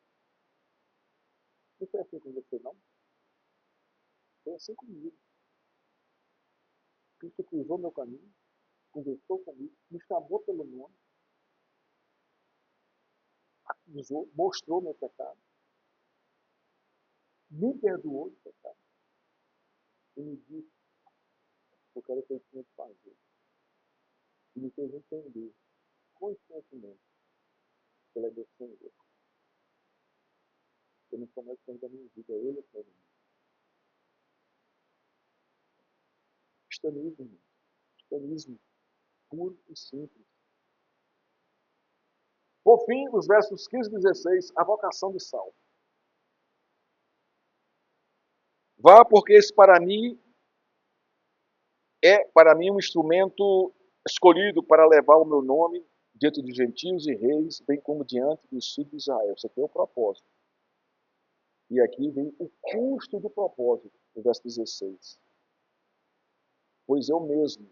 S1: Não foi assim com você, não? Foi assim comigo. Cristo cruzou meu caminho, conversou comigo, me chamou pelo nome, acusou, mostrou meu pecado, me perdoou do pecado e me disse o que era que eu tinha que fazer. E me fez entender conscientemente que ele é meu Senhor. Eu não sou mais Senhor da minha vida, Ele é Senhor da minha vida. Cristianismo, irmão. Cristianismo puro e simples. Por fim, os versos 15 e 16, a vocação de Saulo. Vá, porque esse para mim um instrumento escolhido para levar o meu nome diante de gentios e reis, bem como diante dos filhos de Israel. Isso aqui é o propósito. E aqui vem o custo do propósito, no verso 16. Pois eu mesmo,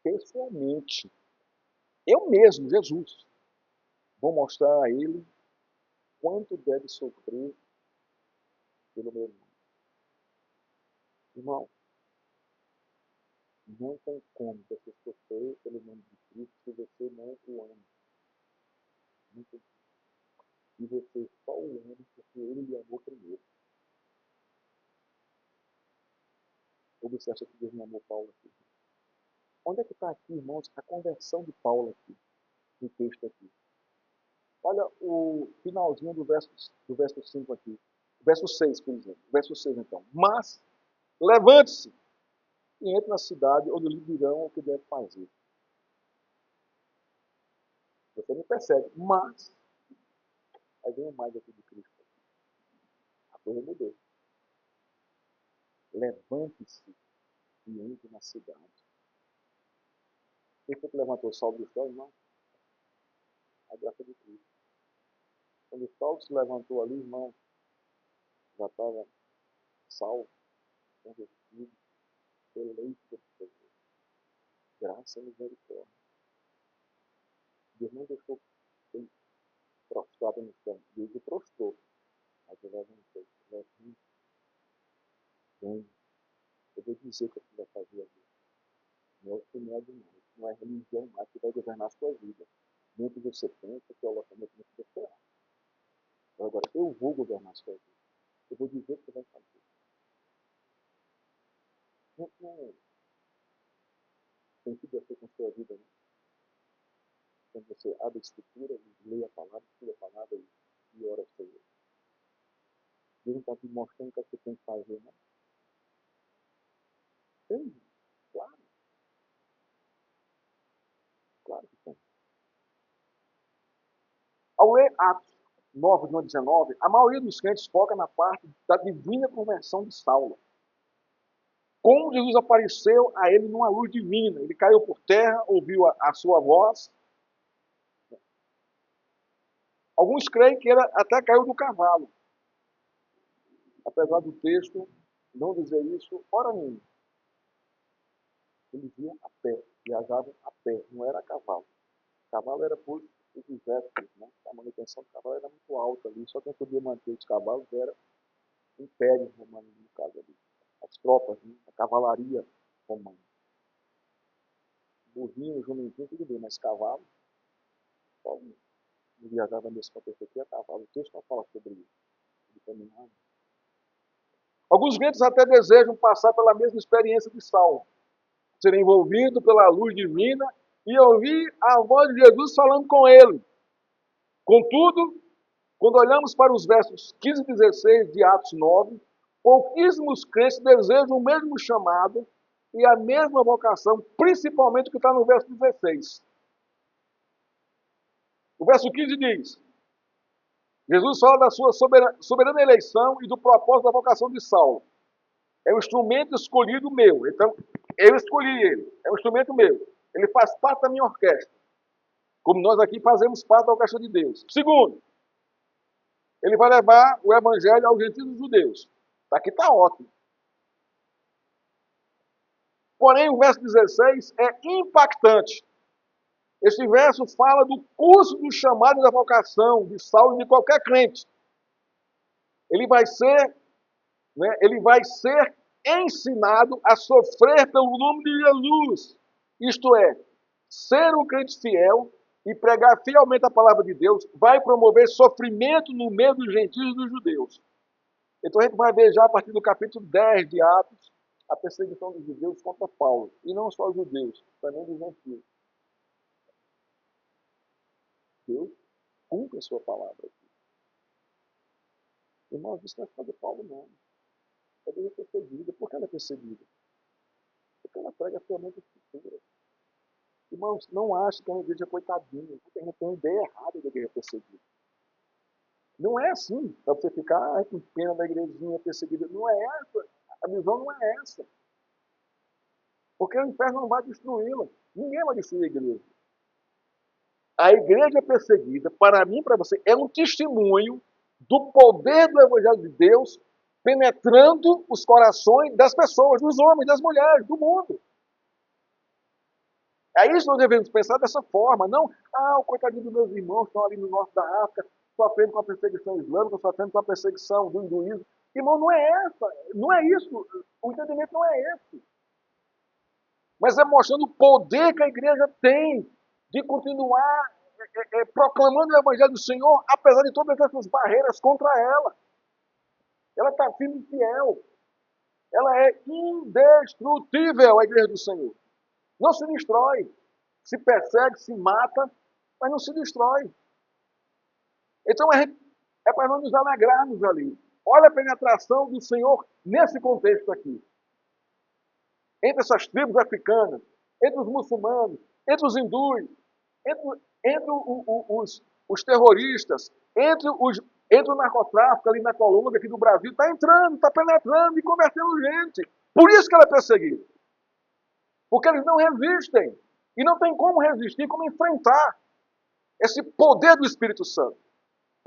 S1: pessoalmente, eu mesmo, Jesus, vou mostrar a ele quanto deve sofrer pelo meu nome. Irmão, não tem como você sofrer pelo nome de Cristo se você não o ama. Não tem. E você só o ama porque ele lhe amou primeiro. quando você acha que Deus não amou Paulo aqui? Onde é que está aqui, irmãos, a conversão de Paulo aqui, no texto aqui? Olha o finalzinho do verso 5 aqui. Verso 6, por exemplo. Verso 6, então. Mas, levante-se e entre na cidade, onde lhe dirão o que deve fazer. Você me percebe. Mas, aí vem mais aqui de Cristo. A coisa mudou. Levante-se e entre na cidade. Quem foi que levantou o Saulo do chão, irmão? A graça de Cristo. Quando o Saulo se levantou ali, irmão, já estava salvo, convertido, eleito por Deus. Graça e misericórdia. Deus não deixou ele prostrado no chão. Deus o prostrou. Mas ele levantou. Vem. Eu vou dizer o que você vai fazer aqui. Não é o que não é demais. Não é religião mais que vai governar a sua vida. Nem o que você pensa, teologicamente, nem o que você acha. Agora, eu vou governar a sua vida. Eu vou dizer o que você vai fazer. Não tem tudo a ver com a sua vida, né? Quando você abre a escritura, lê a palavra, estuda a palavra e ora ao Senhor. Deus não está te mostrando o que você tem que fazer, não. Tem, claro. Claro que tem. Ao ler Atos 9, de 1 a 19, a maioria dos crentes foca na parte da divina conversão de Saulo. Como Jesus apareceu a ele numa luz divina. Ele caiu por terra, ouviu a sua voz. Alguns creem que ele até caiu do cavalo. Apesar do texto não dizer isso, ora nenhuma. Eles iam a pé, viajavam a pé, não era a cavalo. O cavalo era por os exércitos, né? A manutenção do cavalo era muito alta ali, só quem podia manter os cavalos era o Império Romano, no caso ali. As tropas, né? A cavalaria romana. Burrinho, jumentinho, tudo bem, mas cavalo, só não viajava nesse contexto aqui a cavalo. O texto não fala sobre isso. Ele caminhava. Alguns crentes até desejam passar pela mesma experiência de Saulo, ser envolvido pela luz divina e ouvir a voz de Jesus falando com ele. Contudo, quando olhamos para os versos 15 e 16 de Atos 9, pouquíssimos crentes desejam o mesmo chamado e a mesma vocação, principalmente o que está no verso 16. O verso 15 diz: Jesus fala da sua soberana eleição e do propósito da vocação de Saulo. É um instrumento escolhido meu. Então, eu escolhi ele. É um instrumento meu. Ele faz parte da minha orquestra. Como nós aqui fazemos parte da orquestra de Deus. Segundo, ele vai levar o evangelho aos gentios e judeus. Aqui está ótimo. Porém, o verso 16 é impactante. Este verso fala do curso do chamado da vocação de Saulo e de qualquer crente. Ele vai ser ensinado a sofrer pelo nome de Jesus. Isto é, ser um crente fiel e pregar fielmente a palavra de Deus vai promover sofrimento no meio dos gentios e dos judeus. Então a gente vai ver já a partir do capítulo 10 de Atos a perseguição dos judeus contra Paulo. E não só os judeus, também dos gentios. Deus cumpre a sua palavra aqui. Irmãos, isso não é só de Paulo, não. A igreja é perseguida. Por que ela é perseguida? Porque ela prega fielmente a escritura. Irmãos, não ache que a igreja é coitadinha, porque a gente tem uma ideia errada da igreja perseguida. Não é assim, para você ficar com pena da igrejinha perseguida. Não é essa. A visão não é essa. Porque o inferno não vai destruí-la. Ninguém vai destruir a igreja. A igreja perseguida, para mim e para você, é um testemunho do poder do Evangelho de Deus penetrando os corações das pessoas, dos homens, das mulheres, do mundo. É isso que nós devemos pensar dessa forma. Não, o coitadinho dos meus irmãos estão ali no norte da África, sofrendo com a perseguição islâmica, sofrendo com a perseguição do hinduísmo. Irmão, não é essa. Não é isso. O entendimento não é esse. Mas é mostrando o poder que a igreja tem de continuar proclamando o Evangelho do Senhor, apesar de todas essas barreiras contra ela. Ela está firme e fiel. Ela é indestrutível, a igreja do Senhor. Não se destrói. Se persegue, se mata, mas não se destrói. Então é para nós nos alegrarmos ali. Olha a penetração do Senhor nesse contexto aqui. Entre essas tribos africanas, entre os muçulmanos, entre os hindus, entre os terroristas, entre o narcotráfico ali na Colômbia, aqui do Brasil, está entrando, está penetrando e convertendo gente. Por isso que ela é perseguida. Porque eles não resistem. E não tem como resistir, como enfrentar esse poder do Espírito Santo.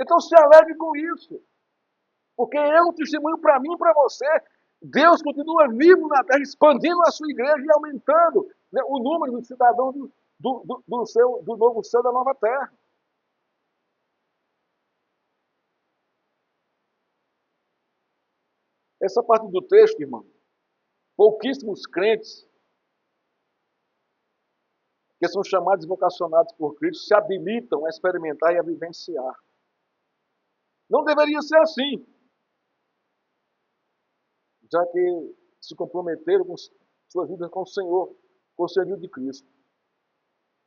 S1: Então se alegre com isso. Porque é um testemunho para mim e para você. Deus continua vivo na terra, expandindo a sua igreja e aumentando, né, o número dos cidadãos do novo céu, da nova terra. Essa parte do texto, irmão, pouquíssimos crentes que são chamados e vocacionados por Cristo se habilitam a experimentar e a vivenciar. Não deveria ser assim, já que se comprometeram com suas vidas com o Senhor, com o serviço de Cristo.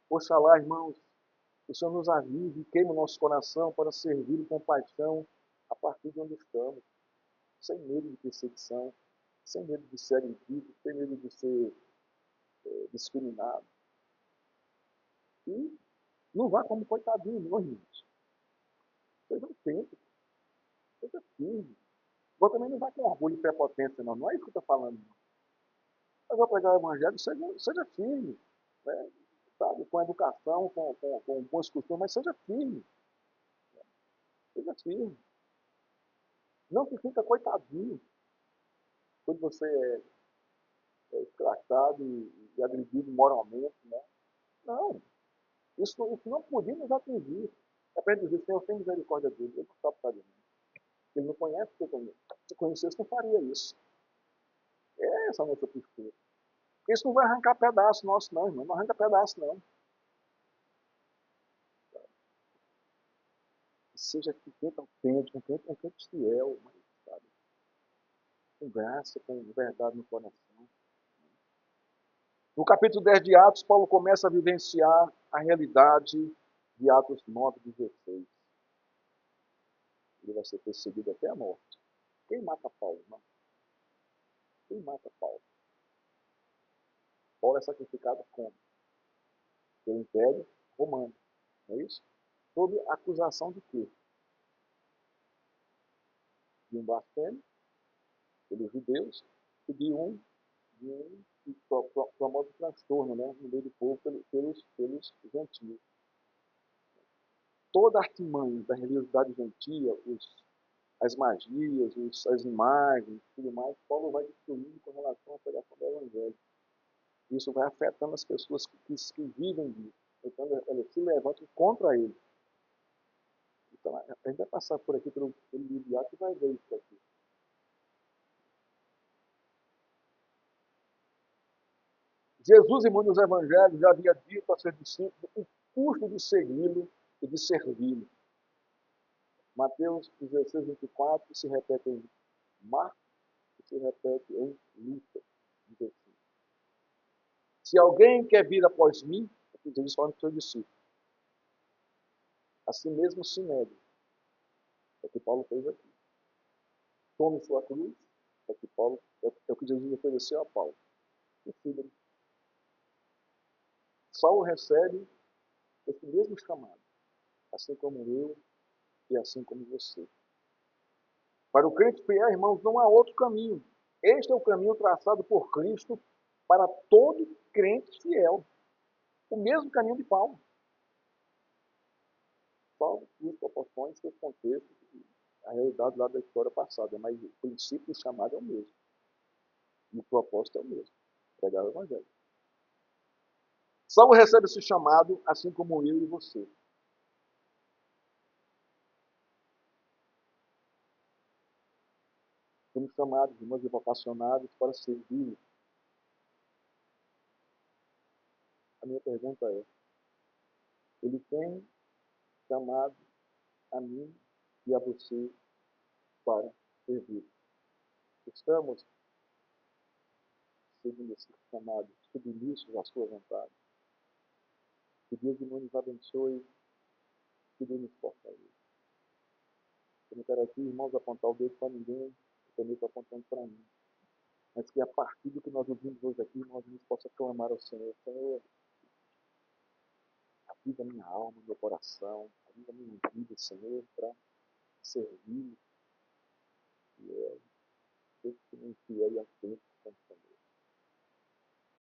S1: Oxalá, irmãos, o Senhor nos avive e queime o nosso coração para servir com paixão a partir de onde estamos, sem medo de perseguição, sem medo de ser agredido, sem medo de ser discriminado. E não vá como coitadinho, não, irmãos. Seja atento, seja firme. Você também não vai com orgulho e prepotência, não. Não é isso que eu estou falando, não. Mas vou pregar o evangelho, seja firme, né? Sabe? Com educação, com bons costumes, mas seja firme. Seja firme. Não se fica coitadinho quando você é escrachado e agredido moralmente, né? Não. Isso não podia nos atingir. É para dizer, Senhor, tem misericórdia dele. Ele não está por causa de mim. Ele não conhece o que eu conheço. Se conhecesse, não faria isso. É essa a nossa postura. Isso não vai arrancar pedaço nosso, não, irmão. Não arranca pedaço, não. Seja que crente autêntico, um crente fiel, mas, sabe, com graça, com verdade no coração. No capítulo 10 de Atos, Paulo começa a vivenciar a realidade de Atos 9:16. Ele vai ser perseguido até a morte. Quem mata Paulo? Não. Quem mata Paulo? Paulo é sacrificado como? Pelo Império Romano. Não é isso? Sob acusação de quê? De um blasfêmio pelos judeus e de um que promove transtorno, né, no meio do povo pelos gentios. Toda a artimanha da religiosidade gentia, as magias, as imagens, tudo mais, Paulo vai destruindo com relação à pregação do Evangelho. Isso vai afetando as pessoas que vivem disso. Então, elas se levantam contra ele. Então, a gente vai passar por aqui pelo livro de Atos e vai ver isso aqui. Jesus, irmão, nos evangelhos, já havia dito a seus discípulos o custo de segui-lo e de servi-lo. Mateus 16:24 se repete em Marcos e se repete em Lucas 15. Se alguém quer vir após mim, é que Jesus fala para os seus discípulos, a si mesmo se negue. É o que Paulo fez aqui. Tome sua cruz, é o que Jesus ofereceu a Paulo. E siga-me. Saulo recebe esse mesmo chamado, assim como eu e assim como você. Para o crente fiel, irmãos, não há outro caminho. Este é o caminho traçado por Cristo para todo crente fiel. O mesmo caminho de Paulo. Paulo, suas proporções, seus contextos, a realidade lá da história passada, mas o princípio chamado é o mesmo. E o propósito é o mesmo. Pregar o Evangelho. Saulo recebe esse chamado, assim como eu e você. Somos chamados, irmãos, e vocacionados para servir. A minha pergunta é, ele tem chamado a mim e a você para servir. Estamos segundo esse chamado, submissos à sua vontade. Que Deus de nos abençoe, que Deus nos fortaleça. Eu não quero aqui, irmãos, apontar o dedo para ninguém, eu também estou apontando para mim. Mas que a partir do que nós ouvimos hoje aqui, nós possamos clamar ao Senhor: Senhor, aviva minha alma, meu coração, aviva minha vida, Senhor, para servir. E eu sei que não enfiei a tempo com o Senhor.